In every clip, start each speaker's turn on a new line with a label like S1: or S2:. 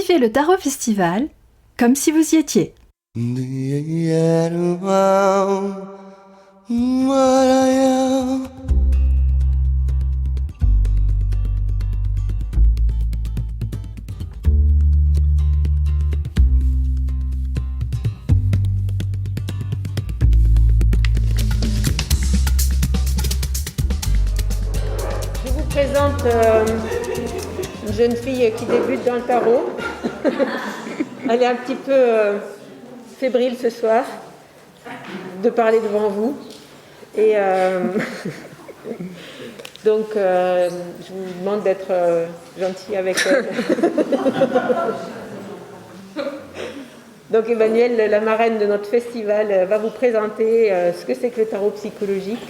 S1: Vivez le Tarot Festival comme si vous y étiez.
S2: Je vous présente une jeune fille qui débute dans le tarot. Elle est un petit peu fébrile ce soir de parler devant vous. Et donc, je vous demande d'être gentil avec elle. Donc, Emmanuelle, la marraine de notre festival, va vous présenter ce que c'est que le tarot psychologique.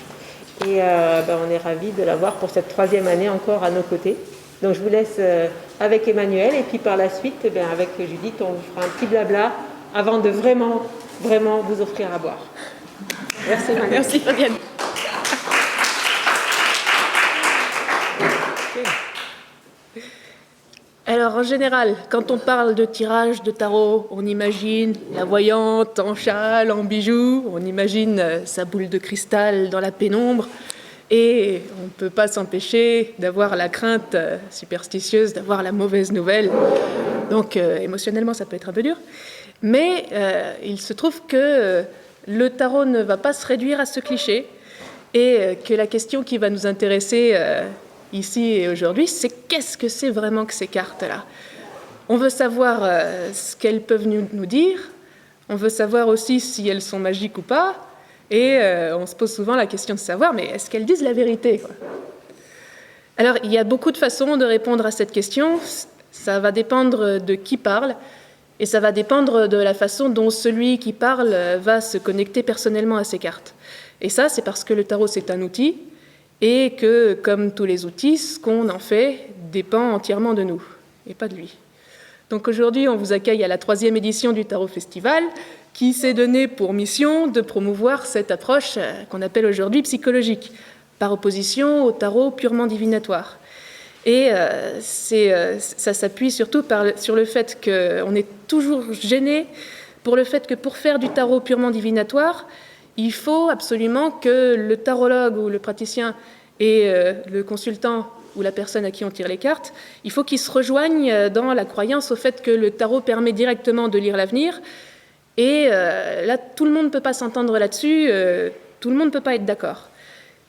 S2: Et on est ravis de l'avoir pour cette 3e année encore à nos côtés. Donc je vous laisse avec Emmanuelle et puis par la suite, avec Judith, on vous fera un petit blabla avant de vraiment vous offrir à boire. Merci Emmanuelle.
S3: Merci Fabienne. Alors en général, quand on parle de tirage de tarot, on imagine la voyante en châle, en bijoux, on imagine sa boule de cristal dans la pénombre, et on ne peut pas s'empêcher d'avoir la crainte superstitieuse d'avoir la mauvaise nouvelle. Donc émotionnellement, ça peut être un peu dur. Mais il se trouve que le tarot ne va pas se réduire à ce cliché, et que la question qui va nous intéresser ici et aujourd'hui, c'est qu'est-ce que c'est vraiment que ces cartes-là ? On veut savoir ce qu'elles peuvent nous dire, on veut savoir aussi si elles sont magiques ou pas, et on se pose souvent la question de savoir, mais est-ce qu'elles disent la vérité, quoi ? Alors, il y a beaucoup de façons de répondre à cette question, ça va dépendre de qui parle, et ça va dépendre de la façon dont celui qui parle va se connecter personnellement à ces cartes. Et ça, c'est parce que le tarot, c'est un outil, et que, comme tous les outils, ce qu'on en fait dépend entièrement de nous, et pas de lui. Donc aujourd'hui, on vous accueille à la 3e édition du Tarot Festival, qui s'est donné pour mission de promouvoir cette approche qu'on appelle aujourd'hui psychologique, par opposition au tarot purement divinatoire. Et ça s'appuie surtout sur le fait qu'on est toujours gêné pour le fait que pour faire du tarot purement divinatoire, il faut absolument que le tarologue ou le praticien et le consultant ou la personne à qui on tire les cartes, il faut qu'ils se rejoignent dans la croyance au fait que le tarot permet directement de lire l'avenir. Et là, tout le monde ne peut pas s'entendre là-dessus, tout le monde ne peut pas être d'accord.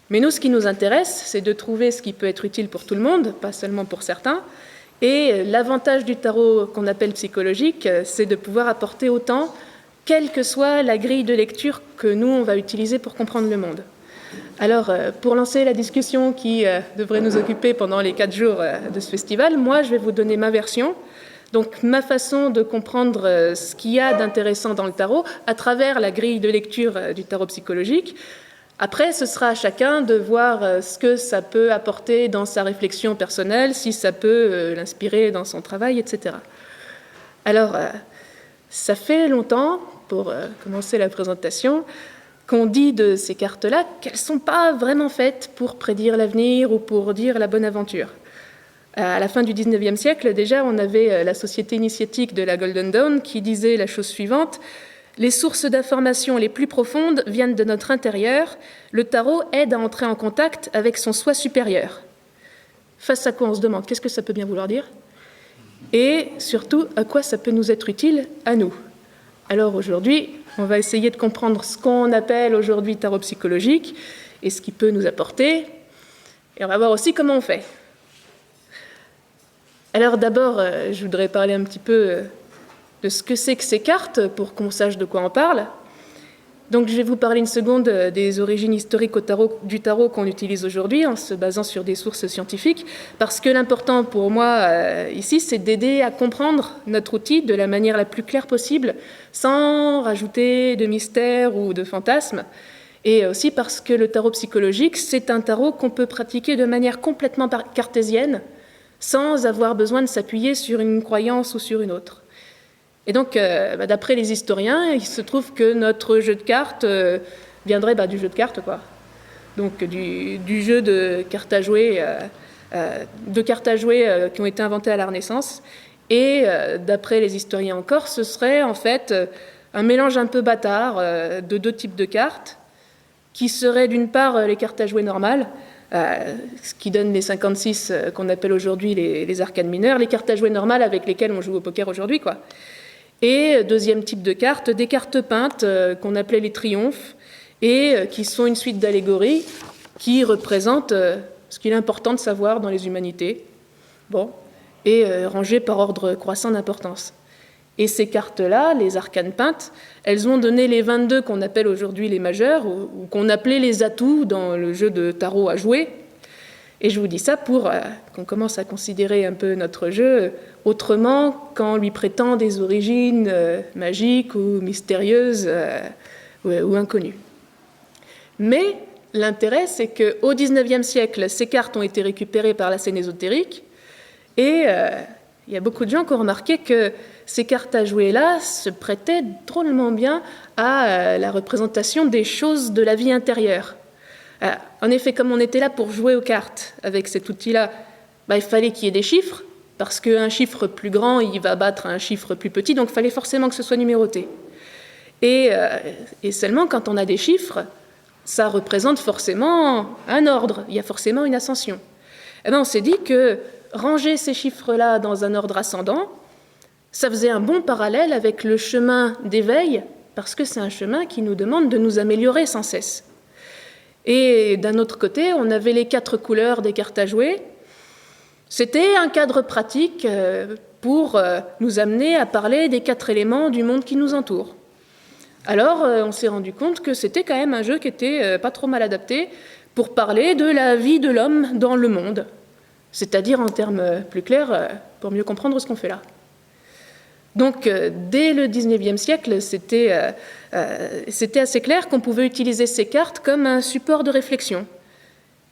S3: Mais nous, ce qui nous intéresse, c'est de trouver ce qui peut être utile pour tout le monde, pas seulement pour certains. Et l'avantage du tarot qu'on appelle psychologique, c'est de pouvoir apporter autant, quelle que soit la grille de lecture que nous, on va utiliser pour comprendre le monde. Alors, pour lancer la discussion qui devrait nous occuper pendant les 4 jours de ce festival, moi, je vais vous donner ma version, donc ma façon de comprendre ce qu'il y a d'intéressant dans le tarot à travers la grille de lecture du tarot psychologique. Après, ce sera à chacun de voir ce que ça peut apporter dans sa réflexion personnelle, si ça peut l'inspirer dans son travail, etc. Alors, ça fait longtemps, pour commencer la présentation, qu'on dit de ces cartes-là qu'elles ne sont pas vraiment faites pour prédire l'avenir ou pour dire la bonne aventure. À la fin du XIXe siècle, déjà, on avait la Société initiatique de la Golden Dawn qui disait la chose suivante: les sources d'informations les plus profondes viennent de notre intérieur. Le tarot aide à entrer en contact avec son soi supérieur. Face à quoi on se demande qu'est-ce que ça peut bien vouloir dire ? Et surtout, à quoi ça peut nous être utile à nous ? Alors aujourd'hui, on va essayer de comprendre ce qu'on appelle aujourd'hui tarot psychologique et ce qu'il peut nous apporter. Et on va voir aussi comment on fait. Alors d'abord, je voudrais parler un petit peu de ce que c'est que ces cartes pour qu'on sache de quoi on parle. Donc je vais vous parler une seconde des origines historiques du tarot qu'on utilise aujourd'hui en se basant sur des sources scientifiques, parce que l'important pour moi ici, c'est d'aider à comprendre notre outil de la manière la plus claire possible, sans rajouter de mystère ou de fantasmes, et aussi parce que le tarot psychologique, c'est un tarot qu'on peut pratiquer de manière complètement cartésienne, sans avoir besoin de s'appuyer sur une croyance ou sur une autre. Et donc, d'après les historiens, il se trouve que notre jeu de cartes viendrait du jeu de cartes, quoi. Donc, du jeu de cartes à jouer, qui ont été inventés à la Renaissance. Et d'après les historiens encore, ce serait en fait un mélange un peu bâtard de deux types de cartes, qui seraient d'une part les cartes à jouer normales, ce qui donne les 56 qu'on appelle aujourd'hui les arcanes mineures, les cartes à jouer normales avec lesquelles on joue au poker aujourd'hui, quoi. Et deuxième type de cartes, des cartes peintes qu'on appelait les triomphes, et qui sont une suite d'allégories qui représentent ce qu'il est important de savoir dans les humanités, et rangées par ordre croissant d'importance. Et ces cartes-là, les arcanes peintes, elles ont donné les 22 qu'on appelle aujourd'hui les majeurs, ou qu'on appelait les atouts dans le jeu de tarot à jouer. Et je vous dis ça pour qu'on commence à considérer un peu notre jeu autrement qu'en lui prêtant des origines magiques ou mystérieuses ou inconnues. Mais l'intérêt, c'est qu'au XIXe siècle, ces cartes ont été récupérées par la scène ésotérique, et il y a beaucoup de gens qui ont remarqué que ces cartes à jouer-là se prêtaient drôlement bien à la représentation des choses de la vie intérieure. En effet, comme on était là pour jouer aux cartes avec cet outil-là, il fallait qu'il y ait des chiffres, parce qu'un chiffre plus grand, il va battre un chiffre plus petit, donc il fallait forcément que ce soit numéroté. Et seulement quand on a des chiffres, ça représente forcément un ordre, il y a forcément une ascension. Et bien on s'est dit que ranger ces chiffres-là dans un ordre ascendant, ça faisait un bon parallèle avec le chemin d'éveil, parce que c'est un chemin qui nous demande de nous améliorer sans cesse. Et d'un autre côté, on avait les 4 couleurs des cartes à jouer. C'était un cadre pratique pour nous amener à parler des 4 éléments du monde qui nous entoure. Alors, on s'est rendu compte que c'était quand même un jeu qui était pas trop mal adapté pour parler de la vie de l'homme dans le monde. C'est-à-dire, en termes plus clairs, pour mieux comprendre ce qu'on fait là. Donc, dès le XIXe siècle, c'était assez clair qu'on pouvait utiliser ces cartes comme un support de réflexion.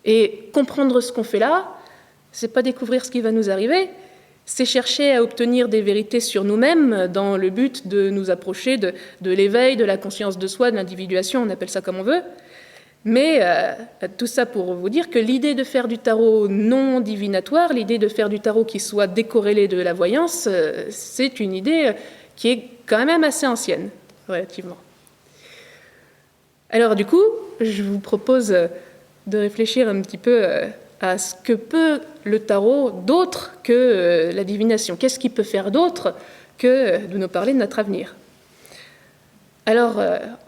S3: Et comprendre ce qu'on fait là, c'est pas découvrir ce qui va nous arriver, c'est chercher à obtenir des vérités sur nous-mêmes dans le but de nous approcher de l'éveil, de la conscience de soi, de l'individuation, on appelle ça comme on veut. Mais tout ça pour vous dire que l'idée de faire du tarot non divinatoire, l'idée de faire du tarot qui soit décorrélé de la voyance, c'est une idée qui est quand même assez ancienne, relativement. Alors du coup, je vous propose de réfléchir un petit peu à ce que peut le tarot d'autre que la divination. Qu'est-ce qu'il peut faire d'autre que de nous parler de notre avenir ? Alors,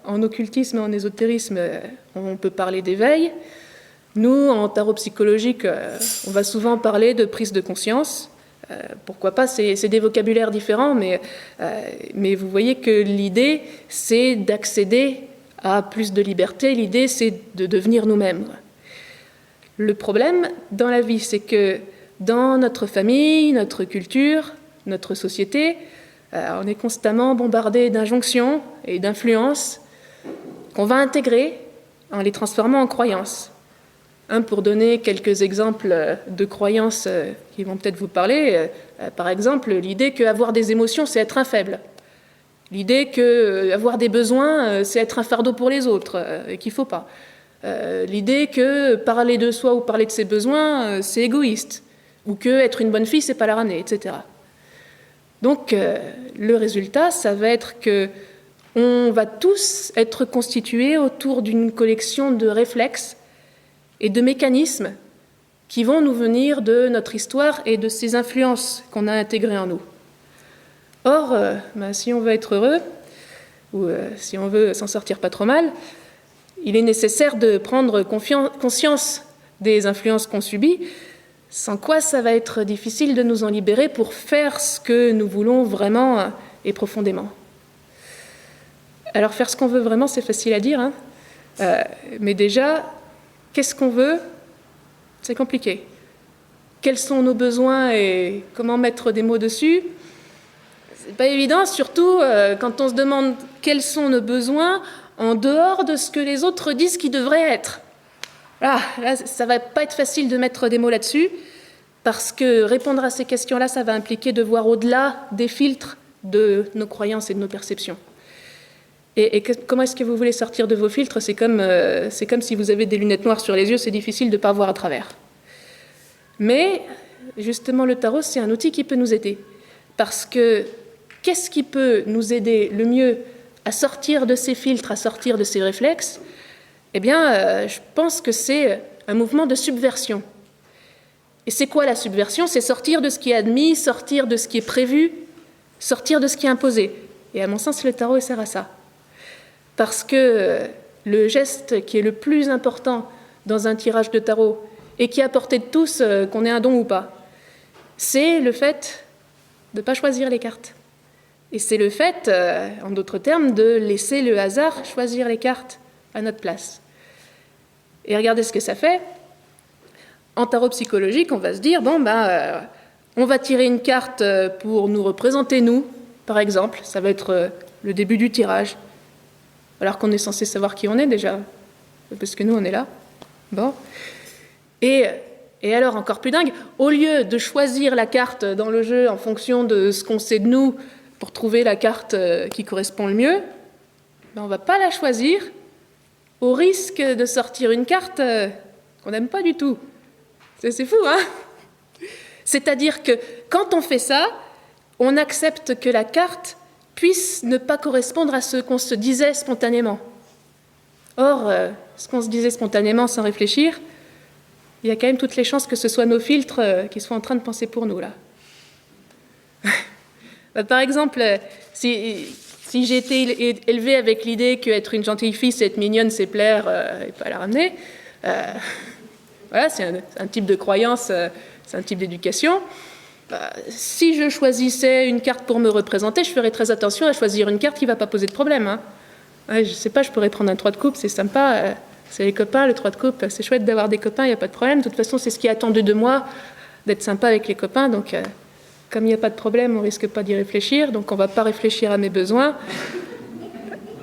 S3: en occultisme et en ésotérisme, on peut parler d'éveil. Nous, en tarot psychologique, on va souvent parler de prise de conscience. Pourquoi pas, c'est des vocabulaires différents, mais vous voyez que l'idée, c'est d'accéder à plus de liberté. L'idée, c'est de devenir nous-mêmes. Le problème dans la vie, c'est que dans notre famille, notre culture, notre société, on est constamment bombardé d'injonctions et d'influences qu'on va intégrer en les transformant en croyances. Pour donner quelques exemples de croyances qui vont peut-être vous parler, par exemple, l'idée qu'avoir des émotions, c'est être un faible. L'idée qu'avoir des besoins, c'est être un fardeau pour les autres, et qu'il ne faut pas. L'idée que parler de soi ou parler de ses besoins, c'est égoïste. Ou que être une bonne fille, c'est pas la ramener, etc. Donc, le résultat, ça va être qu'on va tous être constitués autour d'une collection de réflexes et de mécanismes qui vont nous venir de notre histoire et de ces influences qu'on a intégrées en nous. Or, si on veut être heureux, ou si on veut s'en sortir pas trop mal, il est nécessaire de prendre conscience des influences qu'on subit, sans quoi ça va être difficile de nous en libérer pour faire ce que nous voulons vraiment et profondément. Alors faire ce qu'on veut vraiment, c'est facile à dire, mais déjà, qu'est-ce qu'on veut ? C'est compliqué. Quels sont nos besoins et comment mettre des mots dessus ? C'est pas évident, surtout quand on se demande quels sont nos besoins en dehors de ce que les autres disent qu'ils devraient être. Là, ça va pas être facile de mettre des mots là-dessus, parce que répondre à ces questions-là, ça va impliquer de voir au-delà des filtres de nos croyances et de nos perceptions. Et comment est-ce que vous voulez sortir de vos filtres ? C'est comme si vous avez des lunettes noires sur les yeux, c'est difficile de ne pas voir à travers. Mais, justement, le tarot, c'est un outil qui peut nous aider. Parce que qu'est-ce qui peut nous aider le mieux à sortir de ces filtres, à sortir de ces réflexes? Eh bien, je pense que c'est un mouvement de subversion. Et c'est quoi la subversion? C'est sortir de ce qui est admis, sortir de ce qui est prévu, sortir de ce qui est imposé. Et à mon sens, le tarot sert à ça. Parce que le geste qui est le plus important dans un tirage de tarot, et qui est à portée de tous, qu'on ait un don ou pas, c'est le fait de ne pas choisir les cartes. Et c'est le fait, en d'autres termes, de laisser le hasard choisir les cartes à notre place. Et regardez ce que ça fait. En tarot psychologique, on va se dire, on va tirer une carte pour nous représenter nous, par exemple. Ça va être le début du tirage, alors qu'on est censé savoir qui on est déjà, parce que nous, on est là. Bon. Et alors, encore plus dingue, au lieu de choisir la carte dans le jeu en fonction de ce qu'on sait de nous pour trouver la carte qui correspond le mieux, on ne va pas la choisir au risque de sortir une carte qu'on n'aime pas du tout. C'est fou, hein? C'est-à-dire que quand on fait ça, on accepte que la carte puisse ne pas correspondre à ce qu'on se disait spontanément. Or, ce qu'on se disait spontanément sans réfléchir, il y a quand même toutes les chances que ce soit nos filtres qui soient en train de penser pour nous, là. Par exemple, si j'ai été élevée avec l'idée qu'être une gentille fille, c'est être mignonne, c'est plaire et pas la ramener, voilà, c'est un type de croyance, c'est un type d'éducation. Si je choisissais une carte pour me représenter, je ferais très attention à choisir une carte qui ne va pas poser de problème. Hein. Ouais, je ne sais pas, je pourrais prendre un 3 de coupe, c'est sympa, c'est les copains, le 3 de coupe, c'est chouette d'avoir des copains, il n'y a pas de problème. De toute façon, c'est ce qui est attendu de moi, d'être sympa avec les copains. Donc, comme il n'y a pas de problème, on ne risque pas d'y réfléchir, donc on ne va pas réfléchir à mes besoins.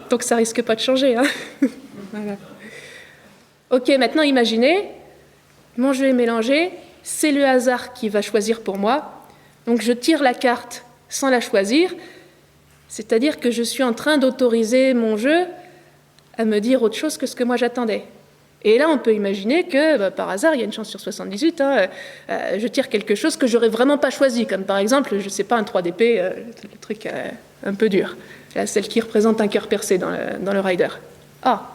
S3: Donc, ça ne risque pas de changer. Hein. Voilà. Ok, maintenant, imaginez, mon jeu est mélangé, c'est le hasard qui va choisir pour moi. Donc je tire la carte sans la choisir, c'est-à-dire que je suis en train d'autoriser mon jeu à me dire autre chose que ce que moi j'attendais. Et là, on peut imaginer que, par hasard, il y a une chance sur 78, je tire quelque chose que j'aurais vraiment pas choisi, comme par exemple, je ne sais pas, un 3 d'épée, le truc un peu dur, là, celle qui représente un cœur percé dans le rider. Ah,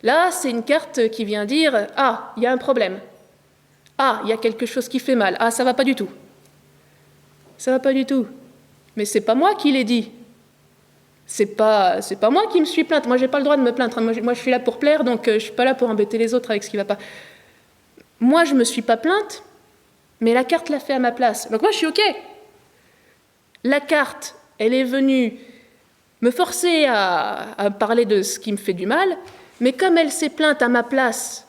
S3: là, c'est une carte qui vient dire « Ah, il y a un problème. Ah, il y a quelque chose qui fait mal. Ah, ça va pas du tout. Ça va pas du tout. Mais c'est pas moi qui l'ai dit. C'est pas moi qui me suis plainte. Moi, j'ai pas le droit de me plaindre. Moi, je suis là pour plaire, donc je suis pas là pour embêter les autres avec ce qui va pas. Moi, je me suis pas plainte, mais la carte l'a fait à ma place. Donc moi, je suis OK. La carte, elle est venue me forcer à parler de ce qui me fait du mal, mais comme elle s'est plainte à ma place,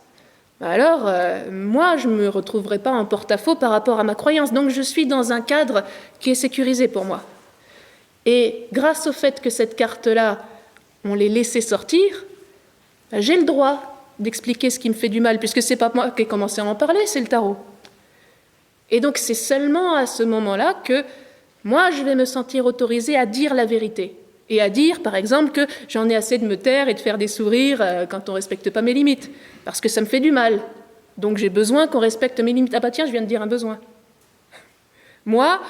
S3: alors moi, je ne me retrouverai pas en porte-à-faux par rapport à ma croyance. Donc je suis dans un cadre qui est sécurisé pour moi. Et grâce au fait que cette carte-là, on l'ait laissée sortir, j'ai le droit d'expliquer ce qui me fait du mal, puisque ce n'est pas moi qui ai commencé à en parler, c'est le tarot. Et donc c'est seulement à ce moment-là que moi, je vais me sentir autorisée à dire la vérité. Et à dire, par exemple, que j'en ai assez de me taire et de faire des sourires quand on ne respecte pas mes limites, parce que ça me fait du mal. Donc j'ai besoin qu'on respecte mes limites. Ah bah tiens, je viens de dire un besoin. Moi,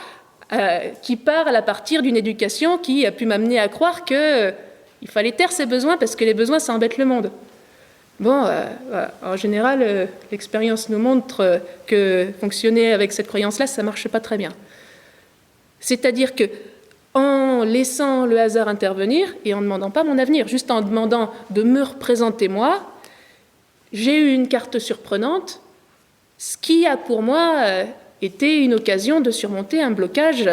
S3: qui parle à partir d'une éducation qui a pu m'amener à croire qu'il fallait taire ses besoins parce que les besoins, ça embête le monde. Bon, en général, l'expérience nous montre que fonctionner avec cette croyance-là, ça ne marche pas très bien. C'est-à-dire que en laissant le hasard intervenir et en ne demandant pas mon avenir, juste en demandant de me représenter moi, j'ai eu une carte surprenante, ce qui a pour moi été une occasion de surmonter un blocage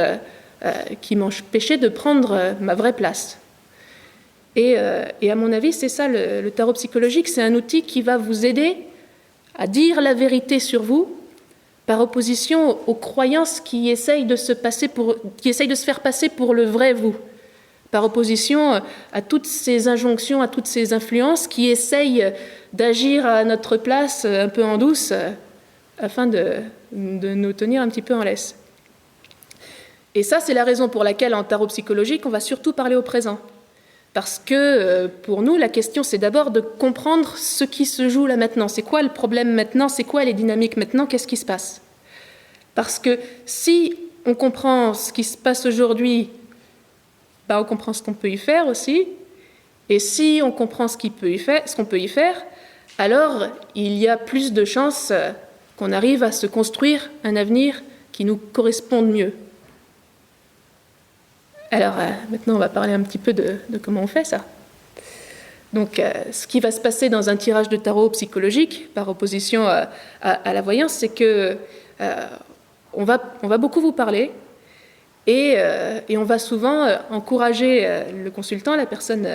S3: qui m'empêchait de prendre ma vraie place. Et à mon avis, c'est ça le tarot psychologique, c'est un outil qui va vous aider à dire la vérité sur vous, par opposition aux croyances qui essayent de se faire passer pour le vrai vous, par opposition à toutes ces injonctions, à toutes ces influences qui essayent d'agir à notre place un peu en douce afin de nous tenir un petit peu en laisse. Et ça, c'est la raison pour laquelle en tarot psychologique, on va surtout parler au présent. Parce que pour nous, la question, c'est d'abord de comprendre ce qui se joue là maintenant. C'est quoi le problème maintenant? C'est quoi les dynamiques maintenant? Qu'est-ce qui se passe? Parce que si on comprend ce qui se passe aujourd'hui, on comprend ce qu'on peut y faire aussi. Et si on comprend ce qu'on peut y faire, alors il y a plus de chances qu'on arrive à se construire un avenir qui nous corresponde mieux. Alors maintenant, on va parler un petit peu de comment on fait ça. Donc, ce qui va se passer dans un tirage de tarot psychologique, par opposition à la voyance, c'est que on va beaucoup vous parler et on va souvent encourager le consultant, la personne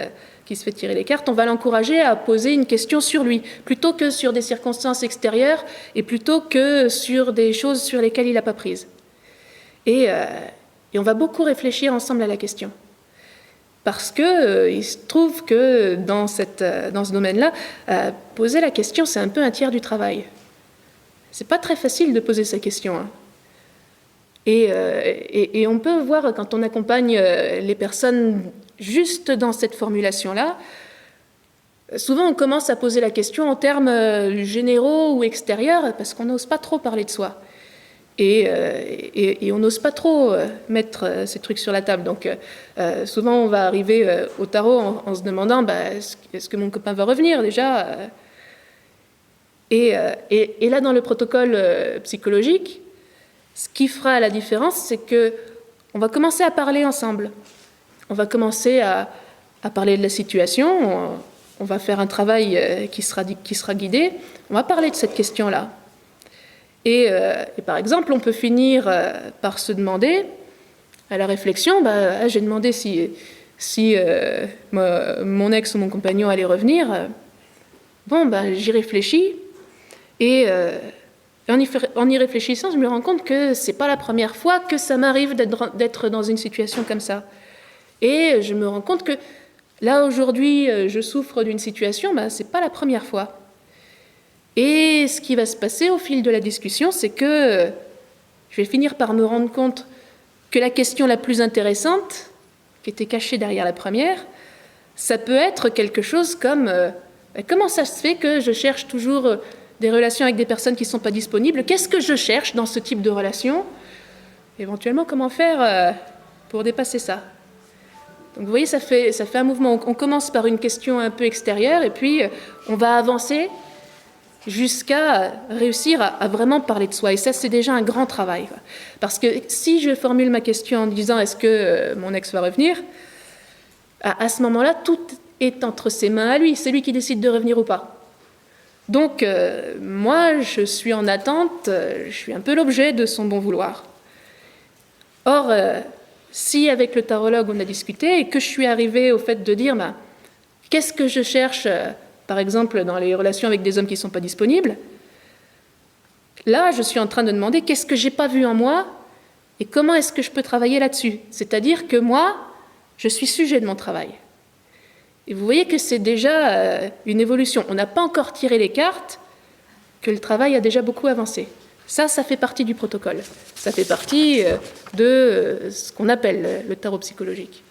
S3: qui se fait tirer les cartes, on va l'encourager à poser une question sur lui, plutôt que sur des circonstances extérieures et plutôt que sur des choses sur lesquelles il n'a pas prise. Et on va beaucoup réfléchir ensemble à la question. Parce qu'il se trouve que dans ce domaine-là, poser la question, c'est un peu un tiers du travail. C'est pas très facile de poser sa question. Hein. Et on peut voir, quand on accompagne les personnes juste dans cette formulation-là, souvent on commence à poser la question en termes généraux ou extérieurs, parce qu'on n'ose pas trop parler de soi. Et on n'ose pas trop mettre ces trucs sur la table. Donc souvent on va arriver au tarot en se demandant est-ce que mon copain va revenir déjà et là dans le protocole psychologique, ce qui fera la différence, c'est qu'on va commencer à parler ensemble. On va commencer à parler de la situation, on va faire un travail qui sera guidé, on va parler de cette question-là. Et par exemple, on peut finir par se demander, à la réflexion, j'ai demandé si mon ex ou mon compagnon allait revenir. J'y réfléchis. Et en y réfléchissant, je me rends compte que c'est pas la première fois que ça m'arrive d'être dans une situation comme ça. Et je me rends compte que là, aujourd'hui, je souffre d'une situation, c'est pas la première fois. Et ce qui va se passer au fil de la discussion, c'est que je vais finir par me rendre compte que la question la plus intéressante, qui était cachée derrière la première, ça peut être quelque chose comme comment ça se fait que je cherche toujours des relations avec des personnes qui ne sont pas disponibles? Qu'est-ce que je cherche dans ce type de relation? Éventuellement, comment faire pour dépasser ça? Donc vous voyez, ça fait un mouvement. On commence par une question un peu extérieure et puis on va avancer jusqu'à réussir à vraiment parler de soi. Et ça, c'est déjà un grand travail. Parce que si je formule ma question en disant « est-ce que mon ex va revenir ?», à ce moment-là, tout est entre ses mains à lui. C'est lui qui décide de revenir ou pas. Donc, moi, je suis en attente, je suis un peu l'objet de son bon vouloir. Or, si avec le tarologue on a discuté et que je suis arrivée au fait de dire qu'est-ce que je cherche par exemple dans les relations avec des hommes qui ne sont pas disponibles, là je suis en train de demander qu'est-ce que je n'ai pas vu en moi et comment est-ce que je peux travailler là-dessus. C'est-à-dire que moi, je suis sujet de mon travail. Et vous voyez que c'est déjà une évolution. On n'a pas encore tiré les cartes, que le travail a déjà beaucoup avancé. Ça fait partie du protocole. Ça fait partie de ce qu'on appelle le tarot psychologique.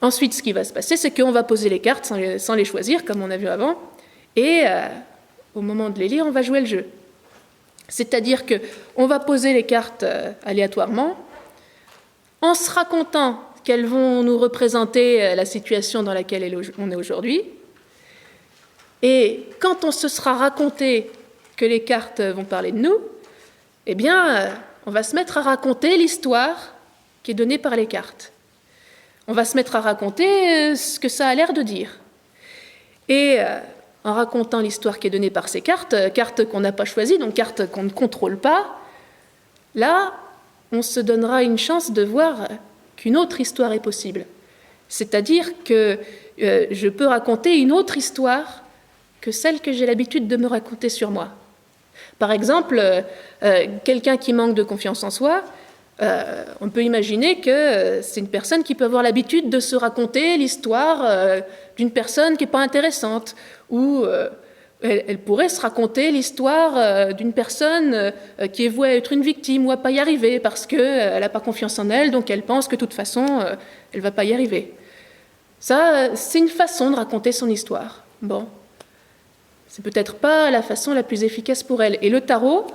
S3: Ensuite, ce qui va se passer, c'est qu'on va poser les cartes sans les choisir, comme on a vu avant, et au moment de les lire, on va jouer le jeu. C'est-à-dire qu'on va poser les cartes aléatoirement, en se racontant qu'elles vont nous représenter la situation dans laquelle on est aujourd'hui. Et quand on se sera raconté que les cartes vont parler de nous, eh bien, on va se mettre à raconter l'histoire qui est donnée par les cartes. On va se mettre à raconter ce que ça a l'air de dire. Et en racontant l'histoire qui est donnée par ces cartes qu'on n'a pas choisies, donc cartes qu'on ne contrôle pas, là, on se donnera une chance de voir qu'une autre histoire est possible. C'est-à-dire que je peux raconter une autre histoire que celle que j'ai l'habitude de me raconter sur moi. Par exemple, quelqu'un qui manque de confiance en soi, on peut imaginer que c'est une personne qui peut avoir l'habitude de se raconter l'histoire d'une personne qui n'est pas intéressante, ou elle pourrait se raconter l'histoire d'une personne qui est vouée à être une victime ou à ne pas y arriver parce qu'elle n'a pas confiance en elle, donc elle pense que de toute façon, elle ne va pas y arriver. Ça, c'est une façon de raconter son histoire. Bon, c'est peut-être pas la façon la plus efficace pour elle. Et le tarot,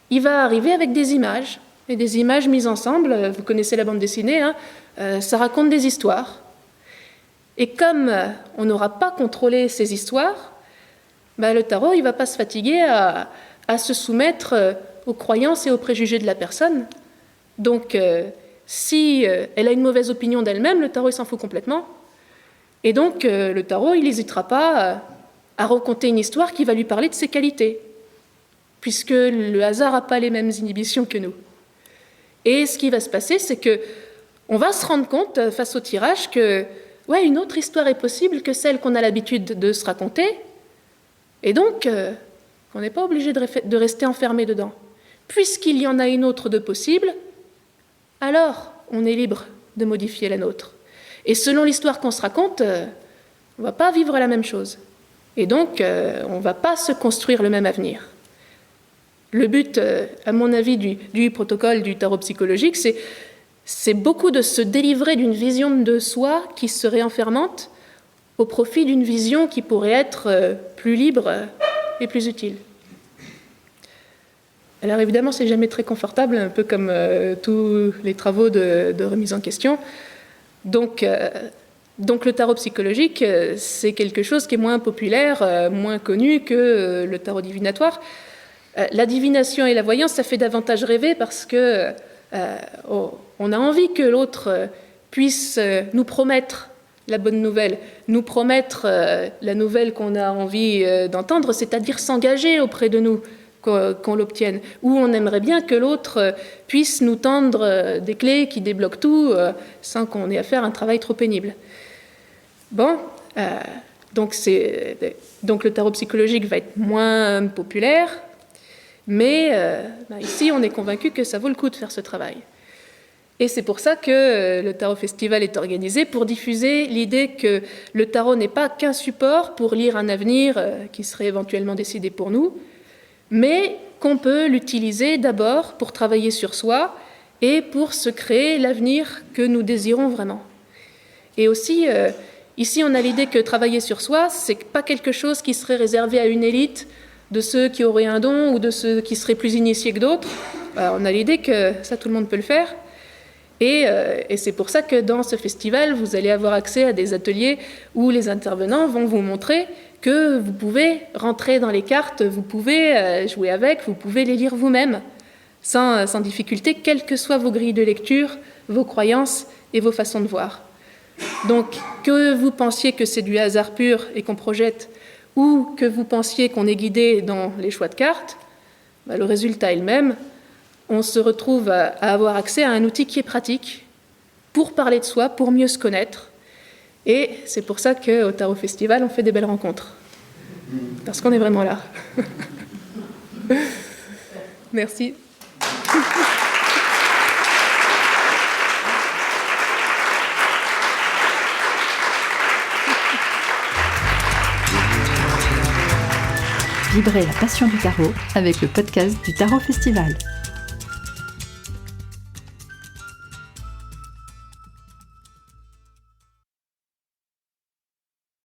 S3: il va arriver avec des images. et des images mises ensemble. Vous connaissez la bande dessinée, hein, ça raconte des histoires. Et comme on n'aura pas contrôlé ces histoires, le tarot il ne va pas se fatiguer à se soumettre aux croyances et aux préjugés de la personne. Donc, si elle a une mauvaise opinion d'elle-même, le tarot il s'en fout complètement. Et donc, le tarot il n'hésitera pas à raconter une histoire qui va lui parler de ses qualités, puisque le hasard n'a pas les mêmes inhibitions que nous. Et ce qui va se passer, c'est qu'on va se rendre compte, face au tirage, que une autre histoire est possible que celle qu'on a l'habitude de se raconter, et donc on n'est pas obligé de rester enfermé dedans. Puisqu'il y en a une autre de possible, alors on est libre de modifier la nôtre. Et selon l'histoire qu'on se raconte, on ne va pas vivre la même chose. Et donc, on ne va pas se construire le même avenir. Le but, à mon avis, du protocole du tarot psychologique, c'est beaucoup de se délivrer d'une vision de soi qui serait enfermante au profit d'une vision qui pourrait être plus libre et plus utile. Alors évidemment, c'est jamais très confortable, un peu comme tous les travaux de remise en question. Donc le tarot psychologique, c'est quelque chose qui est moins populaire, moins connu que le tarot divinatoire. La divination et la voyance, ça fait davantage rêver parce que on a envie que l'autre puisse nous promettre la bonne nouvelle, nous promettre la nouvelle qu'on a envie d'entendre, c'est-à-dire s'engager auprès de nous, qu'on l'obtienne. Ou on aimerait bien que l'autre puisse nous tendre des clés qui débloquent tout sans qu'on ait à faire un travail trop pénible. Bon, donc le tarot psychologique va être moins populaire, mais ici on est convaincu que ça vaut le coup de faire ce travail. Et c'est pour ça que le Tarot Festival est organisé, pour diffuser l'idée que le tarot n'est pas qu'un support pour lire un avenir qui serait éventuellement décidé pour nous, mais qu'on peut l'utiliser d'abord pour travailler sur soi et pour se créer l'avenir que nous désirons vraiment. Et aussi, ici on a l'idée que travailler sur soi, c'est pas quelque chose qui serait réservé à une élite de ceux qui auraient un don ou de ceux qui seraient plus initiés que d'autres. On a l'idée que ça, tout le monde peut le faire. Et c'est pour ça que dans ce festival, vous allez avoir accès à des ateliers où les intervenants vont vous montrer que vous pouvez rentrer dans les cartes, vous pouvez jouer avec, vous pouvez les lire vous-même, sans difficulté, quelles que soient vos grilles de lecture, vos croyances et vos façons de voir. Donc, que vous pensiez que c'est du hasard pur et qu'on projette, ou que vous pensiez qu'on est guidé dans les choix de cartes, le résultat est le même. On se retrouve à avoir accès à un outil qui est pratique pour parler de soi, pour mieux se connaître. Et c'est pour ça qu'au Tarot Festival, on fait des belles rencontres. Parce qu'on est vraiment là. Merci.
S1: Vibrez la passion du tarot avec le podcast du Tarot Festival.